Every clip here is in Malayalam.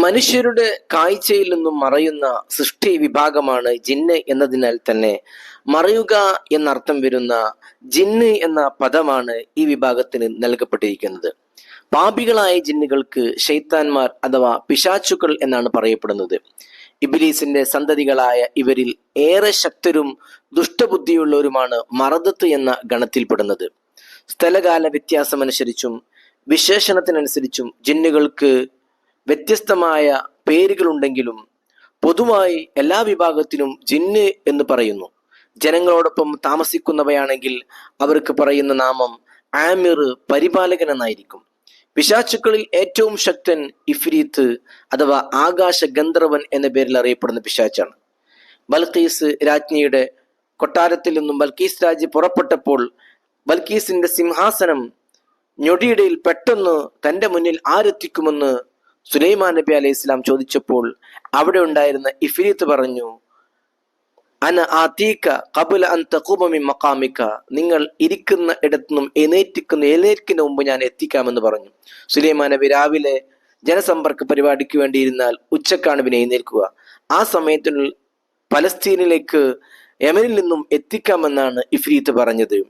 മനുഷ്യരുടെ കാഴ്ചയിൽ നിന്നും മറയുന്ന സൃഷ്ടി വിഭാഗമാണ് ജിന്ന് എന്നതിനാൽ തന്നെ മറയുക എന്നർത്ഥം വരുന്ന ജിന്ന് എന്ന പദമാണ് ഈ വിഭാഗത്തിന് നൽകപ്പെട്ടിരിക്കുന്നത്. പാപികളായ ജിന്നുകൾക്ക് ശൈത്താന്മാർ അഥവാ പിശാചുക്കൾ എന്നാണ് പറയപ്പെടുന്നത്. ഇബ്ലീസിന്റെ സന്തതികളായ ഇവരിൽ ഏറെ ശക്തരും ദുഷ്ടബുദ്ധിയുള്ളവരുമാണ് മറദത്ത് എന്ന ഗണത്തിൽപ്പെടുന്നത്. സ്ഥലകാല വ്യത്യാസമനുസരിച്ചും വിശേഷണത്തിനനുസരിച്ചും ജിന്നുകൾക്ക് വ്യത്യസ്തമായ പേരുകളുണ്ടെങ്കിലും പൊതുവായി എല്ലാ വിഭാഗത്തിനും ജിന്ന് എന്ന് പറയുന്നു. ജനങ്ങളോടൊപ്പം താമസിക്കുന്നവയാണെങ്കിൽ അവർക്ക് പറയുന്ന നാമം ആമിർ, പരിപാലകൻ എന്നായിരിക്കും. പിശാചുക്കളിൽ ഏറ്റവും ശക്തൻ ഇഫ്രീത്ത് അഥവാ ആകാശ ഗന്ധർവൻ എന്ന പേരിൽ അറിയപ്പെടുന്ന പിശാച്ചാണ്. ബൽഖീസ് രാജ്ഞിയുടെ കൊട്ടാരത്തിൽ നിന്നും ബൽഖീസ് രാജ്ഞി പുറപ്പെട്ടപ്പോൾ ബൽഖീസിന്റെ സിംഹാസനം ഞൊടിയിടയിൽ പെട്ടെന്ന് തന്റെ മുന്നിൽ ആരെത്തിക്കുമെന്ന് സുലൈമാൻ നബി അലൈഹി ഇസ്ലാം ചോദിച്ചപ്പോൾ അവിടെ ഉണ്ടായിരുന്ന ഇഫ്രീത്ത് പറഞ്ഞു, അന ആതീക ഖബല അൻ തഖൂമ മിൻ മഖാമിക, നിങ്ങൾ ഇരിക്കുന്ന ഇടത്തുനിന്നും എഴുന്നേൽക്കുന്ന മുമ്പ് ഞാൻ എത്തിക്കാമെന്ന് പറഞ്ഞു. സുലൈമാൻ നബി രാവിലെ ജനസമ്പർക്ക പരിപാടിക്ക് വേണ്ടിയിരുന്നാൽ ഉച്ചക്കാണ് പിന്നെ എഴുന്നേൽക്കുക. ആ സമയത്തിനുള്ളിൽ പലസ്തീനിലേക്ക് യമനിൽ നിന്നും എത്തിക്കാമെന്നാണ് ഇഫ്രീത്ത് പറഞ്ഞത്.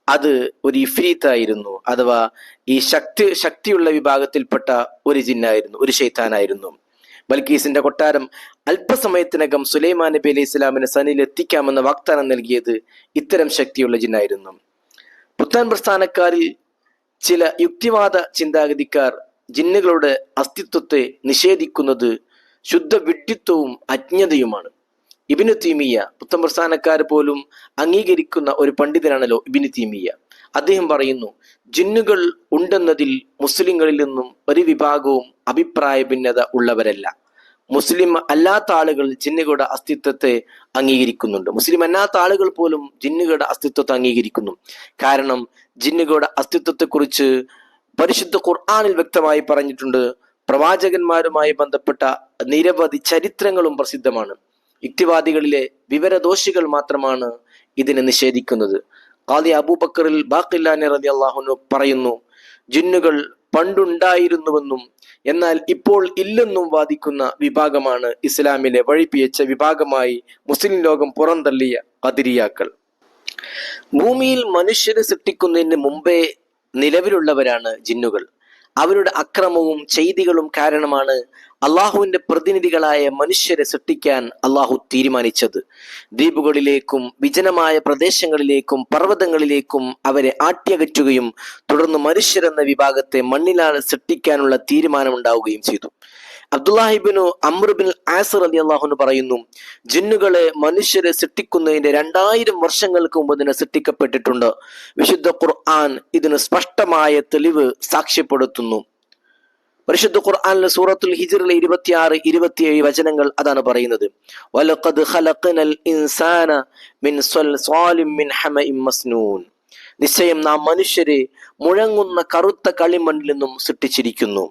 അത് ഒരു ഇഫ്രീത്തായിരുന്നു, അഥവാ ഈ ശക്തിയുള്ള വിഭാഗത്തിൽപ്പെട്ട ഒരു ജിന്നായിരുന്നു, ഒരു ശൈത്താനായിരുന്നു. ബൽഖീസിന്റെ കൊട്ടാരം അല്പസമയത്തിനകം സുലൈമാൻ നബി അലൈഹി ഇസ്ലാമിനെ സനിൽ എത്തിക്കാമെന്ന വാഗ്ദാനം നൽകിയത് ഇത്തരം ശക്തിയുള്ള ജിന്നായിരുന്നു. പുത്താൻ പ്രസ്ഥാനക്കാരിൽ ചില യുക്തിവാദ ചിന്താഗതിക്കാർ ജിന്നുകളുടെ അസ്തിത്വത്തെ നിഷേധിക്കുന്നത് ശുദ്ധ വിഡ്ഢിത്വവും അജ്ഞതയുമാണ്. ഇബ്നു തീമിയ, പുത്തൻ പ്രസ്ഥാനക്കാർ പോലും അംഗീകരിക്കുന്ന ഒരു പണ്ഡിതനാണല്ലോ ഇബ്നു തീമിയ. അദ്ദേഹം പറയുന്നു, ജിന്നുകൾ ഉണ്ടെന്നതിൽ മുസ്ലിങ്ങളിൽ നിന്നും ഒരു വിഭാഗവും അഭിപ്രായ ഭിന്നത ഉള്ളവരല്ല. മുസ്ലിം അല്ലാത്ത ആളുകൾ ജിന്നുകളുടെ അസ്തിത്വത്തെ അംഗീകരിക്കുന്നുണ്ട്. മുസ്ലിം അല്ലാത്ത ആളുകൾ പോലും ജിന്നുകളുടെ അസ്തിത്വത്തെ അംഗീകരിക്കുന്നു. കാരണം ജിന്നുകളുടെ അസ്തിത്വത്തെക്കുറിച്ച് പരിശുദ്ധ ഖുർആനിൽ വ്യക്തമായി പറഞ്ഞിട്ടുണ്ട്. പ്രവാചകന്മാരുമായി ബന്ധപ്പെട്ട നിരവധി ചരിത്രങ്ങളും പ്രസിദ്ധമാണ്. യുക്തിവാദികളിലെ വിവരദോഷികൾ മാത്രമാണ് ഇതിനെ നിഷേധിക്കുന്നത്. ഖാദി അബൂബക്കറിൽ ബാഖില്ലാനി റളിയല്ലാഹു അൻഹു പറയുന്നു, ജിന്നുകൾ പണ്ടുണ്ടായിരുന്നുവെന്നും എന്നാൽ ഇപ്പോൾ ഇല്ലെന്നും വാദിക്കുന്ന വിഭാഗമാണ് ഇസ്ലാമിലെ വഴിപിഴച്ച വിഭാഗമായി മുസ്ലിം ലോകം പുറന്തള്ളിയ ഖദരിയാക്കൾ. ഭൂമിയിൽ മനുഷ്യരെ സൃഷ്ടിക്കുന്നതിന് മുമ്പേ നിലവിലുള്ളവരാണ് ജിന്നുകൾ. അവരുടെ അക്രമവും ചെയ്തികളും കാരണമാണ് അള്ളാഹുവിന്റെ പ്രതിനിധികളായ മനുഷ്യരെ സൃഷ്ടിക്കാൻ അള്ളാഹു തീരുമാനിച്ചത്. ദ്വീപുകളിലേക്കും വിജനമായ പ്രദേശങ്ങളിലേക്കും പർവ്വതങ്ങളിലേക്കും അവരെ ആട്ടിയകറ്റുകയും തുടർന്ന് മനുഷ്യരെന്ന വിഭാഗത്തെ മണ്ണിലാണ് സൃഷ്ടിക്കാനുള്ള തീരുമാനമുണ്ടാവുകയും ചെയ്തു. അബ്ദുല്ലാഹിബ്നു അംർ ബിൻ ആസ് റളിയല്ലാഹു അൻഹു പറയുന്നു, ജിന്നുകളെ മനുഷ്യരെ സൃഷ്ടിക്കുന്നതിന്റെ 2000 വർഷങ്ങൾക്ക് മുമ്പ് ഇതിനെ സൃഷ്ടിക്കപ്പെട്ടിട്ടുണ്ട്. വിശുദ്ധ ഖുർആൻ ഇതിന് സ്പഷ്ടമായ തെളിവ് സാക്ഷ്യപ്പെടുത്തുന്നു. പരിശുദ്ധ ഖുർആനിലെ സൂറത്തുൽ ഹിജ്റിലെ 26-27 വചനങ്ങൾ അതാണ് പറയുന്നത്. വലഖദ് ഖലഖനൽ ഇൻസാന മിൻ സ്വൽസാലിൻ മിൻ ഹമഇൻ മസ്നൂൻ, നിശ്ചയം നാം മനുഷ്യരെ മുഴങ്ങുന്ന കറുത്ത കളിമണ്ണിൽ നിന്നും സൃഷ്ടിച്ചിരിക്കുന്നു.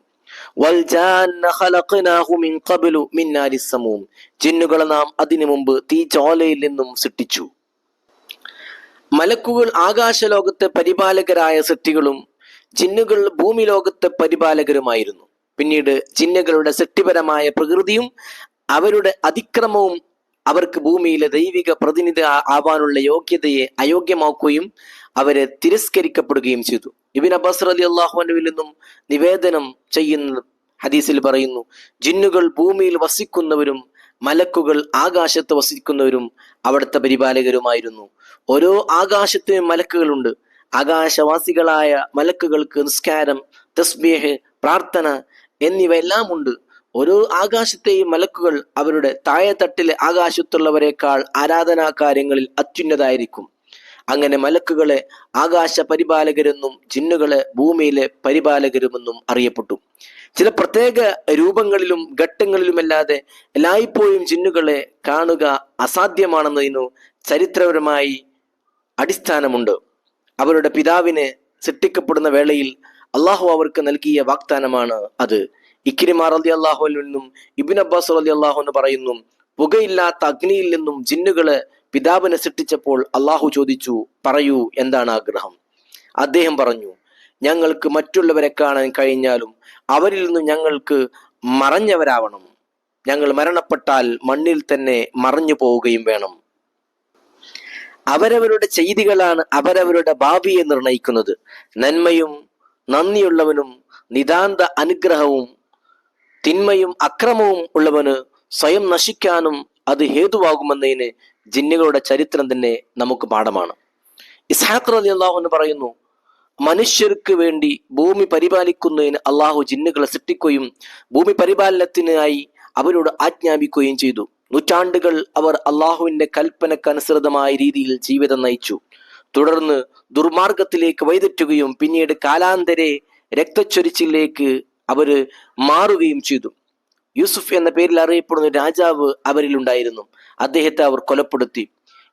ജിന്നുകളെ നാം അതിനു മുമ്പ് തീജ്വാലയിൽ നിന്നും സൃഷ്ടിച്ചു. മലക്കുകൾ ആകാശലോകത്തെ പരിപാലകരായ സൃഷ്ടികളും ജിന്നുകൾ ഭൂമി ലോകത്തെ പരിപാലകരുമായിരുന്നു. പിന്നീട് ജിന്നുകളുടെ സൃഷ്ടിപരമായ പ്രകൃതിയും അവരുടെ അതിക്രമവും അവർക്ക് ഭൂമിയിലെ ദൈവിക പ്രതിനിധി ആവാനുള്ള യോഗ്യതയെ അയോഗ്യമാക്കുകയും അവരെ തിരസ്കരിക്കപ്പെടുകയും ചെയ്തു. ഇബ്നു അബ്ബാസ് റളിയല്ലാഹു അൻഹുവിൽ നിന്നും നിവേദനം ചെയ്യുന്ന ഹദീസിൽ പറയുന്നു, ജിന്നുകൾ ഭൂമിയിൽ വസിക്കുന്നവരും മലക്കുകൾ ആകാശത്ത് വസിക്കുന്നവരും അവിടുത്തെ പരിപാലകരുമായിരുന്നു. ഓരോ ആകാശത്തിനും മലക്കുകളുണ്ട്. ആകാശവാസികളായ മലക്കുകൾക്ക് നിസ്കാരം, തസ്ബീഹ്, പ്രാർത്ഥന എന്നിവയെല്ലാം ഉണ്ട്. ഓരോ ആകാശത്തെയും മലക്കുകൾ അവരുടെ താഴെത്തട്ടിലെ ആകാശത്തുള്ളവരെക്കാൾ ആരാധനാ കാര്യങ്ങളിൽ അത്യുന്നതായിരിക്കും. അങ്ങനെ മലക്കുകളെ ആകാശ പരിപാലകരെന്നും ജിന്നുകളെ ഭൂമിയിലെ പരിപാലകരുമെന്നും അറിയപ്പെട്ടു. ചില പ്രത്യേക രൂപങ്ങളിലും ഘട്ടങ്ങളിലുമല്ലാതെ എല്ലായ്പ്പോഴും ജിന്നുകളെ കാണുക അസാധ്യമാണെന്നതിനു ചരിത്രപരമായി അടിസ്ഥാനമുണ്ട്. അവരുടെ പിതാവിനെ സൃഷ്ടിക്കപ്പെടുന്ന വേളയിൽ അള്ളാഹു അവർക്ക് നൽകിയ വാഗ്ദാനമാണ് അത്. ഇക്രിമ റളിയല്ലാഹു അൻഹു നിന്നും ഇബ്നു അബ്ബാസ് റളിയല്ലാഹു അൻഹു പറയുന്നു, പുകയില്ലാത്ത അഗ്നിയിൽ നിന്നും ജിന്നുകളെ പിതാവിനെ സൃഷ്ടിച്ചപ്പോൾ അള്ളാഹു ചോദിച്ചു, പറയൂ, എന്താണ് ആഗ്രഹം? അദ്ദേഹം പറഞ്ഞു, ഞങ്ങൾക്ക് മറ്റുള്ളവരെ കാണാൻ കഴിഞ്ഞാലും അവരിൽ നിന്ന് ഞങ്ങൾക്ക് മറഞ്ഞവരാവണം. ഞങ്ങൾ മരണപ്പെട്ടാൽ മണ്ണിൽ തന്നെ മറഞ്ഞു പോവുകയും വേണം. അവരവരുടെ ചെയ്തികളാണ് അവരവരുടെ ഭാവിയെ നിർണയിക്കുന്നത്. നന്മയും നന്ദിയുള്ളവനും നിതാന്ത അനുഗ്രഹവും തിന്മയും അക്രമവും ഉള്ളവന് സ്വയം നശിക്കാനും അത് ഹേതുവാകുമെന്നതിന് ജിന്നുകളുടെ ചരിത്രം തന്നെ നമുക്ക് പാഠമാണ്. ഇസ്ഹാഖ് റളിയല്ലാഹു അൻഹു പറയുന്നു, മനുഷ്യർക്ക് വേണ്ടി ഭൂമി പരിപാലിക്കുന്നതിന് അള്ളാഹു ജിന്നുകളെ സൃഷ്ടിക്കുകയും ഭൂമി പരിപാലനത്തിനായി അവരോട് ആജ്ഞാപിക്കുകയും ചെയ്തു. നൂറ്റാണ്ടുകൾ അവർ അള്ളാഹുവിന്റെ കൽപ്പനക്കനുസൃതമായ രീതിയിൽ ജീവിതം നയിച്ചു. തുടർന്ന് ദുർമാർഗത്തിലേക്ക് വഴിതെറ്റുകയും പിന്നീട് കാലാന്തരെ രക്തച്ചൊരിച്ചിലേക്ക് അവര് മാറുകയും ചെയ്തു. യൂസുഫ് എന്ന പേരിൽ അറിയപ്പെടുന്ന രാജാവ് അവരിൽ ഉണ്ടായിരുന്നു. അദ്ദേഹത്തെ അവർ കൊലപ്പെടുത്തി.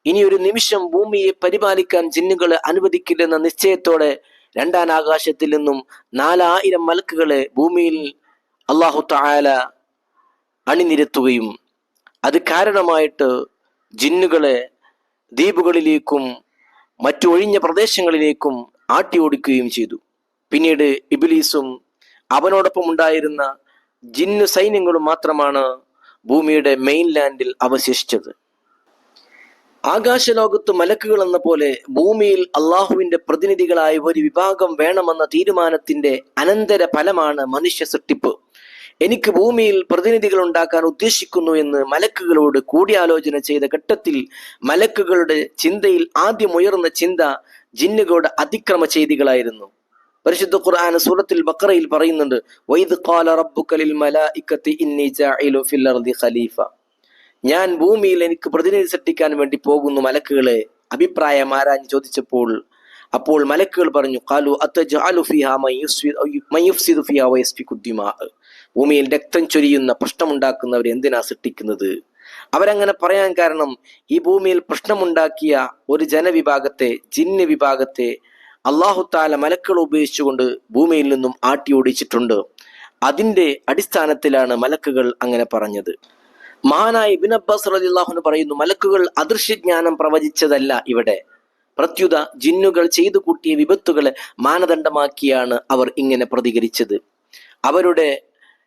ഇനി ഒരു നിമിഷം ഭൂമിയെ പരിപാലിക്കാൻ ജിന്നുകളെ അനുവദിക്കില്ലെന്ന നിശ്ചയത്തോടെ രണ്ടാം ആകാശത്തിൽ നിന്നും 4000 മലക്കുകളെ ഭൂമിയിൽ അല്ലാഹു തആല അണിനിരത്തുകയും അത് കാരണമായിട്ട് ജിന്നുകളെ ദ്വീപുകളിലേക്കും മറ്റു ഒഴിഞ്ഞ പ്രദേശങ്ങളിലേക്കും ആട്ടി ഓടിക്കുകയും ചെയ്തു. പിന്നീട് ഇബ്ലീസും അവനോടൊപ്പം ഉണ്ടായിരുന്ന ജിന്നു സൈന്യങ്ങളും മാത്രമാണ് ഭൂമിയുടെ മെയിൻലാൻഡിൽ അവശേഷിച്ചത്. ആകാശലോകത്ത് മലക്കുകൾ എന്ന പോലെ ഭൂമിയിൽ അള്ളാഹുവിന്റെ പ്രതിനിധികളായ ഒരു വിഭാഗം വേണമെന്ന തീരുമാനത്തിന്റെ അനന്തര ഫലമാണ് മനുഷ്യ സൃഷ്ടിപ്പ്. എനിക്ക് ഭൂമിയിൽ പ്രതിനിധികൾ ഉണ്ടാക്കാൻ ഉദ്ദേശിക്കുന്നു എന്ന് മലക്കുകളോട് കൂടിയാലോചന ചെയ്ത ഘട്ടത്തിൽ മലക്കുകളുടെ ചിന്തയിൽ ആദ്യം ഉയർന്ന ചിന്ത ജിന്നുകളുടെ അതിക്രമ ചെയ്തികളായിരുന്നു. പരിശുദ്ധ ഖുർആൻ സൂറത്തുൽ ബഖറയിൽ പറയുന്നുണ്ട്, വൈദ് ഖാല റബ്ബുക ലിൽ മലായികത്തി ഇന്നി ജാഇലു ഫിൽ അർദി ഖലീഫ. ഞാൻ ഭൂമിയിൽ എനിക്ക് പ്രതിനിധി സൃഷ്ടിക്കാൻ വേണ്ടി പോകുന്നു മലക്കുകളെ അഭിപ്രായം ആരാഞ്ഞ് ചോദിച്ചപ്പോൾ അപ്പോൾ മലക്കുകൾ പറഞ്ഞു, ഖാലു അത്തജഅലു ഫിഹാ മൻ യുഫ്സിദു ഫിഹാ വയസ്ഫികു ദിമാ. ഭൂമിയിൽ രക്തം ചൊരിയുന്ന പ്രശ്നമുണ്ടാക്കുന്നവരെ എന്തിനാ സൃഷ്ടിക്കുന്നത്? അവരങ്ങനെ പറയാൻ കാരണം ഈ ഭൂമിയിൽ പ്രശ്നമുണ്ടാക്കിയ ഒരു ജനവിഭാഗത്തെ, ജിന്ന് വിഭാഗത്തെ അല്ലാഹു തആല മലക്കുകൾ ഉപയോഗിച്ചുകൊണ്ട് ഭൂമിയിൽ നിന്നും ആട്ടി ഓടിച്ചിട്ടുണ്ട്. അതിന്റെ അടിസ്ഥാനത്തിലാണ് മലക്കുകൾ അങ്ങനെ പറഞ്ഞത്. മഹാനായ ഇബ്നു അബ്ബാസ് റളിയല്ലാഹു അൻഹു പറയുന്നു, മലക്കുകൾ അദൃശ്യജ്ഞാനം പ്രവചിച്ചതല്ല ഇവിടെ, പ്രത്യുത ജിന്നുകൾ ചെയ്തു കൂട്ടിയ വിപത്തുകളെ മാനദണ്ഡമാക്കിയാണ് അവർ ഇങ്ങനെ പ്രതികരിച്ചത്. അവരുടെ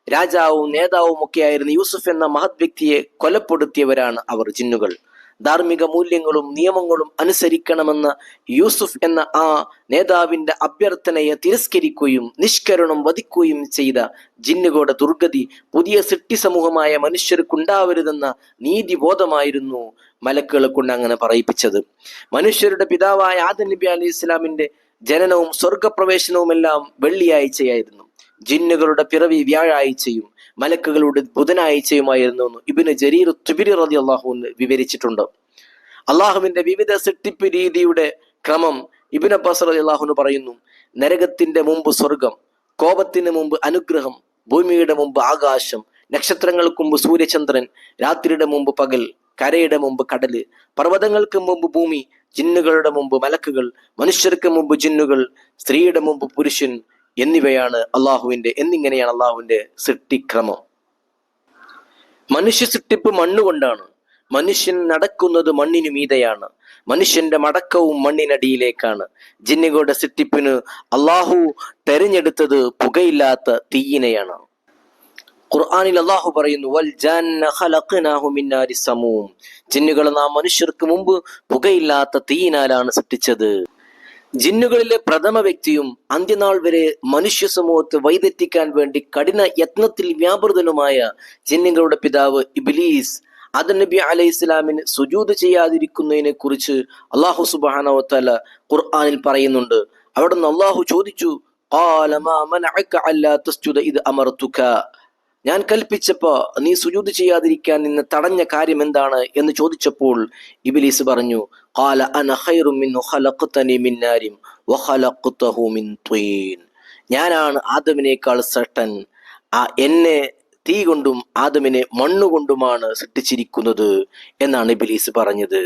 രാജാവും നേതാവും ഒക്കെയായിരുന്ന യൂസുഫ് എന്ന മഹത് വ്യക്തിയെ കൊലപ്പെടുത്തിയവരാണ് അവർ ജിന്നുകൾ. ധാർമ്മിക മൂല്യങ്ങളും നിയമങ്ങളും അനുസരിക്കണമെന്ന യൂസുഫ് എന്ന ആ നേതാവിന്റെ അഭ്യർത്ഥനയെ തിരസ്കരിക്കുകയും നിഷ്കരണം വധിക്കുകയും ചെയ്ത ജിന്നുകളുടെ ദുർഗതി പുതിയ സൃഷ്ടി സമൂഹമായ മനുഷ്യർക്കുണ്ടാവരുതെന്ന നീതിബോധമായിരുന്നു മലക്കുകളെ കൊണ്ട് അങ്ങനെ പറയിപ്പിച്ചത്. മനുഷ്യരുടെ പിതാവായ ആദം നബി അലൈഹി ഇസ്ലാമിന്റെ ജനനവും സ്വർഗപ്രവേശനവുമെല്ലാം വെള്ളിയാഴ്ചയായിരുന്നു. ജിന്നുകളുടെ പിറവി വ്യാഴാഴ്ചയും മലക്കുകളുടെ ബുധനാഴ്ചയുമായിരുന്നു ഇബ്നു ജരീർ തുബരി റളിയല്ലാഹു അൻഹു വിവരിച്ചിട്ടുണ്ട്. അള്ളാഹുവിന്റെ വിവിധ സൃഷ്ടിപ്പ് രീതിയുടെ ക്രമം ഇബ്നു അബ്ബാസ് റളിയല്ലാഹു അൻഹു പറയുന്നു, നരകത്തിന്റെ മുമ്പ് സ്വർഗം, കോപത്തിന് മുമ്പ് അനുഗ്രഹം, ഭൂമിയുടെ മുമ്പ് ആകാശം, നക്ഷത്രങ്ങൾക്ക് മുമ്പ് സൂര്യചന്ദ്രൻ, രാത്രിയുടെ മുമ്പ് പകൽ, കരയുടെ മുമ്പ് കടല്, പർവ്വതങ്ങൾക്ക് മുമ്പ് ഭൂമി, ജിന്നുകളുടെ മുമ്പ് മലക്കുകൾ, മനുഷ്യർക്ക് മുമ്പ് ജിന്നുകൾ, സ്ത്രീയുടെ മുമ്പ് പുരുഷൻ എന്നിവയാണ് എന്നിങ്ങനെയാണ് അള്ളാഹുവിന്റെ സൃഷ്ടിക്രമം. മനുഷ്യ സൃഷ്ടിപ്പ് മണ്ണുകൊണ്ടാണ്. മനുഷ്യൻ നടക്കുന്നത് മണ്ണിനു മീതെയാണ്. മനുഷ്യന്റെ മടക്കവും മണ്ണിനടിയിലേക്കാണ്. ജിന്നുകളുടെ സൃഷ്ടിപ്പിന് അള്ളാഹു തെരഞ്ഞെടുത്തത് പുകയില്ലാത്ത തീയിനെയാണ്. ഖുർആനിൽ അള്ളാഹു പറയുന്നു, വൽ ജന്ന ഖലഖനാഹു മിൻ നാരി സമൂം. ജിന്നുകളെ നാം മനുഷ്യർക്ക് മുമ്പ് പുകയില്ലാത്ത തീയിനാലാണ് സൃഷ്ടിച്ചത്. ജിന്നുകളിലെ പ്രഥമ വ്യക്തിയും അന്ത്യനാൾ വരെ മനുഷ്യ സമൂഹത്തെ വഴിതെറ്റിക്കാൻ വേണ്ടി കഠിന യത്നത്തിൽ വ്യാപൃതനുമായ ജിന്നുകളുടെ പിതാവ് ഇബ്ലീസ് ആദം നബി അലൈഹി ഇസ്ലാമിന് സുജൂദ് ചെയ്യാതിരിക്കുന്നതിനെ കുറിച്ച് അല്ലാഹു സുബ്ഹാനഹു വ തആല ഖുർആനിൽ പറയുന്നുണ്ട്. അവിടുന്ന് അല്ലാഹു ചോദിച്ചു, ഖാല മാ മനഅക അല്ലാ തസ്ജുദ ഇദ് അമർതുക. ഞാൻ കൽപ്പിച്ചപ്പോ നീ സുജൂദ് ചെയ്യാതിരിക്കാൻ നിന്നെ തടഞ്ഞ കാര്യം എന്താണ് എന്ന് ചോദിച്ചപ്പോൾ ഇബ്ലീസ് പറഞ്ഞു, ഖാല അന ഖൈറും മിൻഹു ഖലഖതനി മിൻ നാരിൻ വഖലഖതഹു മിൻ തീൻ. ഞാനാണ് ആദമിനേക്കാൾ ശ്രേഷ്ഠൻ, എന്നെ തീ കൊണ്ടും ആദമിനെ മണ്ണുകൊണ്ടുമാണ് സൃഷ്ടിച്ചിരിക്കുന്നത് എന്നാണ് ഇബ്ലീസ് പറഞ്ഞത്.